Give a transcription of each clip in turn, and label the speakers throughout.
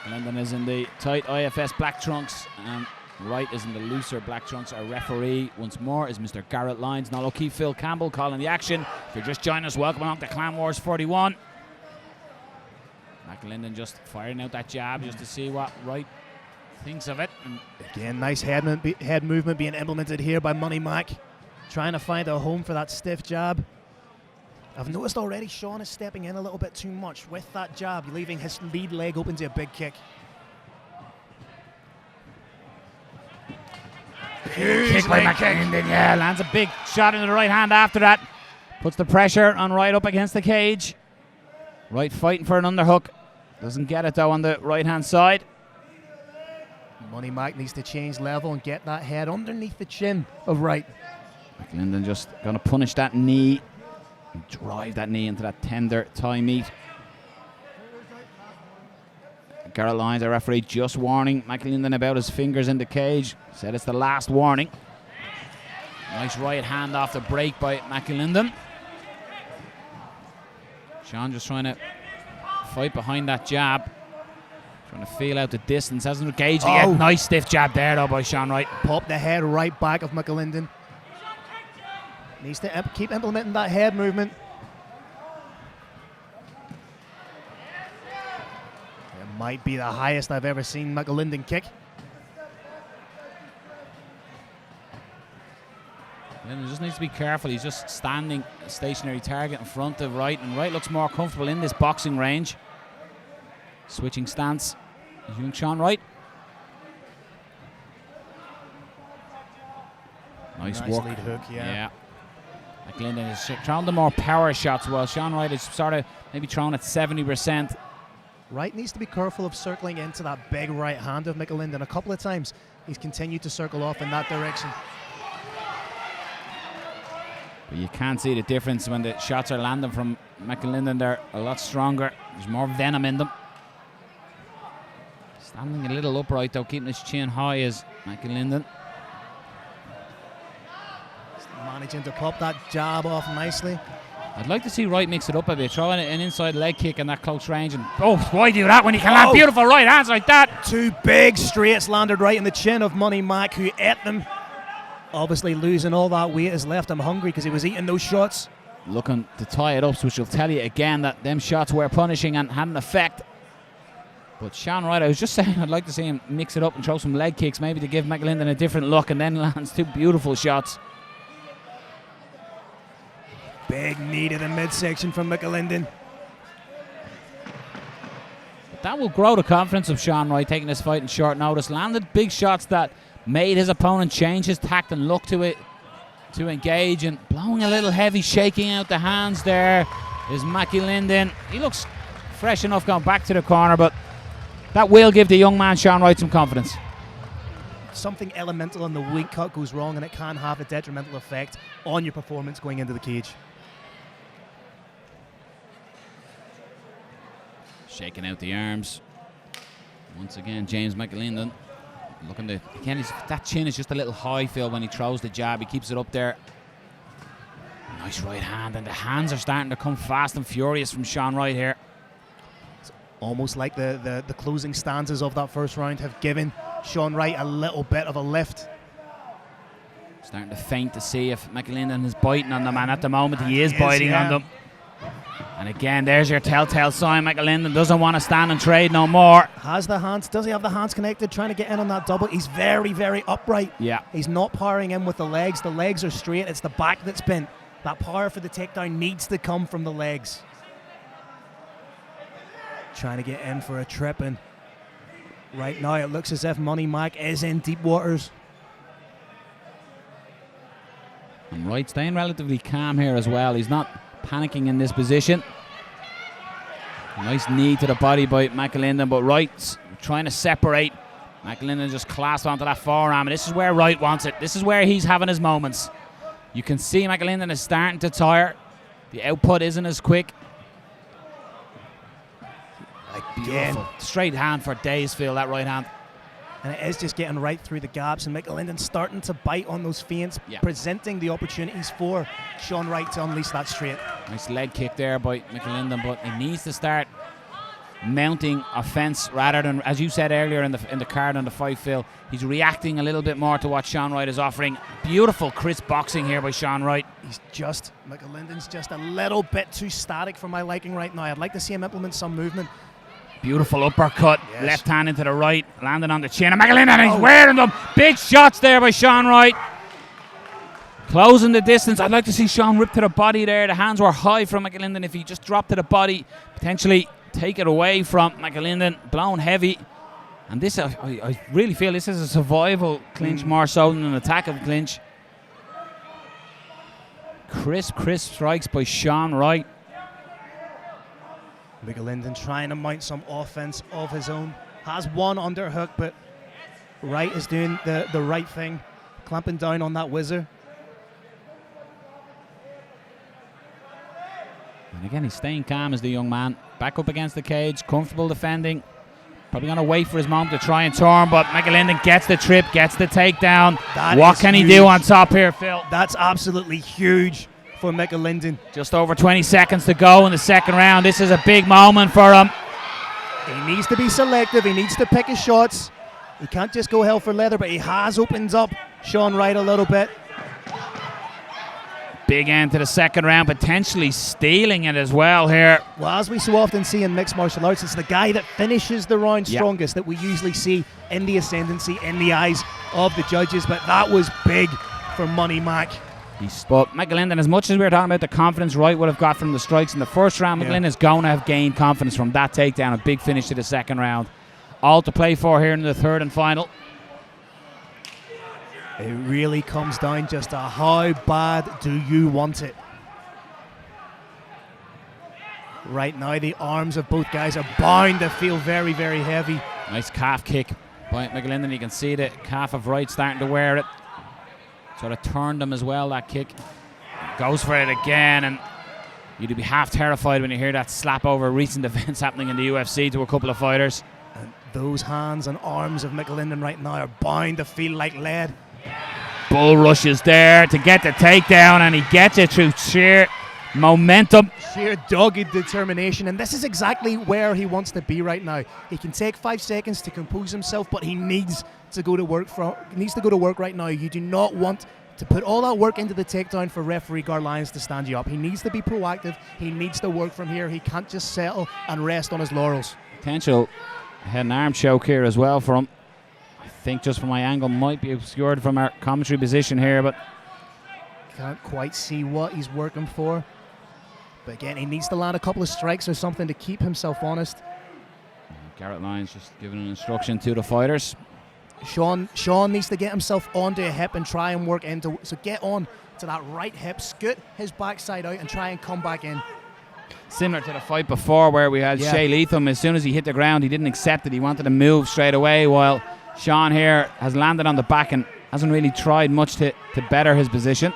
Speaker 1: Alinden is in the tight IFS black trunks, and Wright is in the looser black trunks. Our referee once more is Mr. Garrett Lyons. Now O'Keefe Phil Campbell calling the action. If you're just joining us, welcome along to Clan Wars 41. Alinden just firing out that jab just to see what Wright thinks of it. And
Speaker 2: again, nice head movement being implemented here by Money Mac, trying to find a home for that stiff jab. I've noticed already Shaun is stepping in a little bit too much with that jab, leaving his lead leg open to a big kick.
Speaker 1: Huge kick by McAlinden, yeah, lands a big shot into the right hand after that. Puts the pressure on Wright up against the cage. Wright fighting for an underhook. Doesn't get it though on the right hand side.
Speaker 2: Money Mac needs to change level and get that head underneath the chin of Wright.
Speaker 1: McAlinden just going to punish that knee and drive that knee into that tender thigh meat. Garrett Lyons, our referee, just warning McAlinden about his fingers in the cage. Said it's the last warning. Nice right hand off the break by McAlinden. Shaun just trying to fight behind that jab. Trying to feel out the distance. Hasn't engaged yet. Nice stiff jab there though by Shaun Wright.
Speaker 2: Pop the head right back of McAlinden. Needs to keep implementing that head movement. It might be the highest I've ever seen McAlinden kick.
Speaker 1: He just needs to be careful. He's just standing a stationary target in front of Wright, and Wright looks more comfortable in this boxing range. Switching stance. Young Shaun Wright. Nice work.
Speaker 2: Lead hook, yeah.
Speaker 1: McAlinden is throwing the more power shots, while Shaun Wright is sort of maybe throwing at 70%.
Speaker 2: Wright needs to be careful of circling into that big right hand of McAlinden. A couple of times he's continued to circle off in that direction.
Speaker 1: But you can't see the difference when the shots are landing from McAlinden. They're a lot stronger. There's more venom in them. Standing a little upright though, keeping his chin high is McAlinden.
Speaker 2: Managing to pop that jab off nicely.
Speaker 1: I'd like to see Wright mix it up a bit, throwing an inside leg kick in that close range. And why do that when you can land beautiful right hands like that?
Speaker 2: Two big straights landed right in the chin of Money Mac, who ate them. Obviously losing all that weight has left him hungry because he was eating those shots.
Speaker 1: Looking to tie it up, which will tell you again that them shots were punishing and had an effect. But Shaun Wright, I was just saying I'd like to see him mix it up and throw some leg kicks, maybe to give McAlinden a different look, and then lands two beautiful shots.
Speaker 2: Big knee to the midsection from McAlinden.
Speaker 1: But that will grow the confidence of Shaun Wright, taking this fight in short notice. Landed big shots that made his opponent change his tact and look to it to engage, and blowing a little heavy, shaking out the hands there is McAlinden. He looks fresh enough going back to the corner, but that will give the young man Shaun Wright some confidence.
Speaker 2: Something elemental in the weight cut goes wrong and it can have a detrimental effect on your performance going into the cage.
Speaker 1: Shaking out the arms. Once again, James McAlinden looking to, again, that chin is just a little high, Phil, when he throws the jab. He keeps it up there. Nice right hand, and the hands are starting to come fast and furious from Shaun Wright here.
Speaker 2: It's almost like the closing stanzas of that first round have given Shaun Wright a little bit of a lift.
Speaker 1: Starting to feint to see if McAlinden is biting on them, and at the moment he is biting on them. And again, there's your telltale sign. McAlinden doesn't want to stand and trade no more.
Speaker 2: Has the hands, does he have the hands connected, trying to get in on that double? He's very, very upright.
Speaker 1: Yeah.
Speaker 2: He's not powering in with the legs. The legs are straight. It's the back that's bent. That power for the takedown needs to come from the legs. Trying to get in for a trip, and right now it looks as if Money Mac is in deep waters.
Speaker 1: And Wright staying relatively calm here as well. He's not panicking in this position. Nice knee to the body by McAlinden, but Wright's trying to separate McAlinden just clasped onto that forearm, and this is where Wright wants it. This is where he's having his moments. You can see McAlinden is starting to tire. The output isn't as quick. Beautiful. Straight hand for days, Phil, that right hand.
Speaker 2: And it is just getting right through the gaps, and McAlinden starting to bite on those feints, presenting the opportunities for Shaun Wright to unleash that straight.
Speaker 1: Nice leg kick there by McAlinden, but he needs to start mounting offense rather than, as you said earlier in the card on the fight, Phil, he's reacting a little bit more to what Shaun Wright is offering. Beautiful crisp boxing here by Shaun Wright.
Speaker 2: McAlinden's just a little bit too static for my liking right now. I'd like to see him implement some movement.
Speaker 1: Beautiful uppercut, left hand into the right, landing on the chin. And McAlinden, he's wearing them. Big shots there by Shaun Wright. Closing the distance. I'd like to see Shaun rip to the body there. The hands were high from McAlinden. If he just dropped to the body, potentially take it away from McAlinden. Blown heavy. And this, I really feel this is a survival clinch more so than an attack of clinch. Crisp strikes by Shaun Wright.
Speaker 2: McAlinden trying to mount some offense of his own. Has one underhook, but Wright is doing the right thing, clamping down on that whizzer.
Speaker 1: And again, he's staying calm as the young man. Back up against the cage, comfortable defending. Probably going to wait for his moment to try and turn, but McAlinden gets the trip, gets the takedown. What can he do on top here, Phil?
Speaker 2: That's absolutely huge for McAlinden.
Speaker 1: Just over 20 seconds to go in the second round. This is a big moment for him.
Speaker 2: He needs to be selective. He needs to pick his shots. He can't just go hell for leather, but he has opened up Shaun Wright a little bit.
Speaker 1: Big end to the second round, potentially stealing it as well here.
Speaker 2: Well, as we so often see in mixed martial arts, it's the guy that finishes the round strongest that we usually see in the ascendancy in the eyes of the judges, but that was big for Money Mac.
Speaker 1: But McAlinden, as much as we were talking about the confidence Wright would have got from the strikes in the first round, McAlinden is going to have gained confidence from that takedown. A big finish to the second round. All to play for here in the third and final.
Speaker 2: It really comes down just to how bad do you want it. Right now, the arms of both guys are bound to feel very, very heavy.
Speaker 1: Nice calf kick by McAlinden. You can see the calf of Wright starting to wear it. Sort of turned him as well, that kick. Goes for it again, and you'd be half terrified when you hear that slap over recent events happening in the UFC to a couple of fighters.
Speaker 2: And those hands and arms of McAlinden right now are bound to feel like lead.
Speaker 1: Bull rushes there to get the takedown, and he gets it through sheer momentum.
Speaker 2: Sheer dogged determination, and this is exactly where he wants to be right now. He can take 5 seconds to compose himself, but he needs to go to work right now. You do not want to put all that work into the takedown for referee Gar Lyons to stand you up. He needs to be proactive. He needs to work from here. He can't just settle and rest on his laurels.
Speaker 1: Potential head and arm choke here as well for him. I think just from my angle might be obscured from our commentary position here, but
Speaker 2: can't quite see what he's working for. But again, he needs to land a couple of strikes or something to keep himself honest.
Speaker 1: Garrett Lyons just giving an instruction to the fighters.
Speaker 2: Shaun needs to get himself onto a hip and try and work into. So get on to that right hip, scoot his backside out and try and come back in.
Speaker 1: Similar to the fight before where we had Shea Leatham. As soon as he hit the ground, he didn't accept it. He wanted to move straight away, while Shaun here has landed on the back and hasn't really tried much to better his position.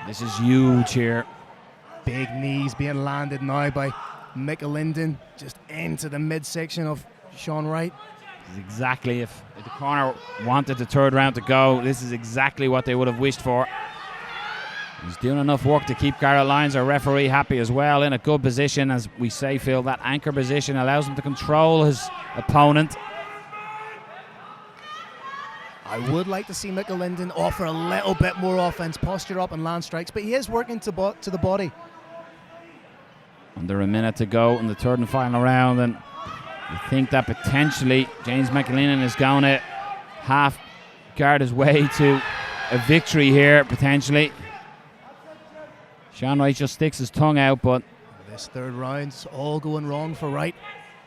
Speaker 1: This is huge here.
Speaker 2: Big knees being landed now by McAlinden, just into the midsection of Shaun Wright.
Speaker 1: This is exactly, if the corner wanted the third round to go, this is exactly what they would have wished for. He's doing enough work to keep Garrett Lyons, our referee, happy as well, in a good position. As we say, Phil, that anchor position allows him to control his opponent.
Speaker 2: I would like to see McAlinden offer a little bit more offense, posture up and land strikes, but he is working to the body.
Speaker 1: Under a minute to go in the third and final round, and you think that potentially James McAlinden is going to half guard his way to a victory here, potentially. Shaun Wright just sticks his tongue out, but
Speaker 2: this third round's all going wrong for Wright.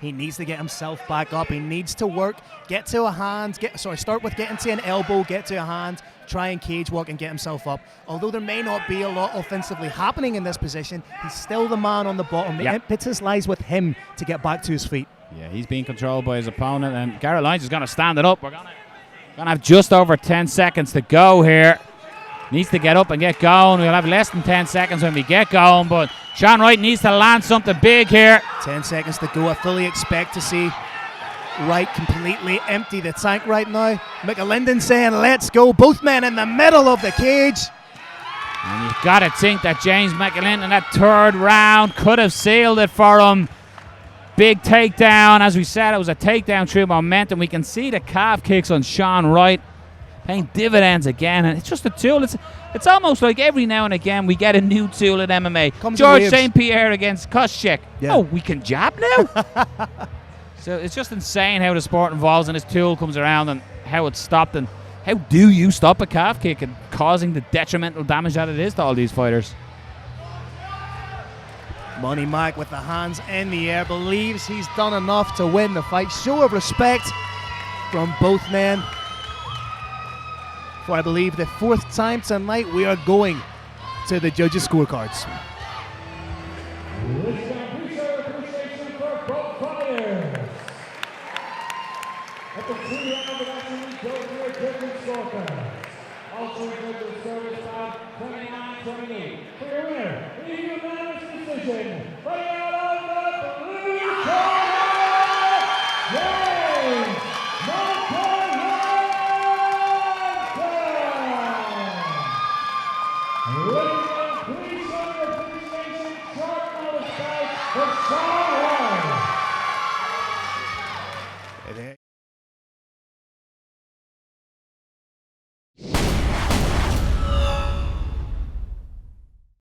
Speaker 2: He needs to get himself back up. He needs to work, get to a hand, start with getting to an elbow, get to a hand, try and cage walk and get himself up. Although there may not be a lot offensively happening in this position, he's still the man on the bottom. The impetus lies with him to get back to his feet.
Speaker 1: Yeah, he's being controlled by his opponent, and Garrett Lyons is going to stand it up. We're going to have just over 10 seconds to go here. Needs to get up and get going. We'll have less than 10 seconds when we get going, but Shaun Wright needs to land something big here.
Speaker 2: 10 seconds to go. I fully expect to see Wright completely empty the tank right now. Alinden saying, let's go. Both men in the middle of the cage.
Speaker 1: And you've got to think that James Alinden in that third round could have sealed it for him. Big takedown. As we said, it was a takedown through momentum. We can see the calf kicks on Shaun Wright paying dividends again, and it's just a tool. It's almost like every now and again we get a new tool in MMA. George St. Pierre against Koscheck. Yeah. Oh, we can jab now? So it's just insane how the sport evolves and this tool comes around and how it's stopped, and how do you stop a calf kick and causing the detrimental damage that it is to all these fighters.
Speaker 2: Money Mac with the hands in the air believes he's done enough to win the fight. Show of respect from both men. For I believe the fourth time tonight we are going to the judges' scorecards.
Speaker 3: Appreciation for both fighters. At the 2-round of action, we go to a different scorecard. Also with the service time 29-28. For your winner, the unanimous decision, fighting out of the blue corner, James please show your appreciation, short notice fight for Shaun Wright.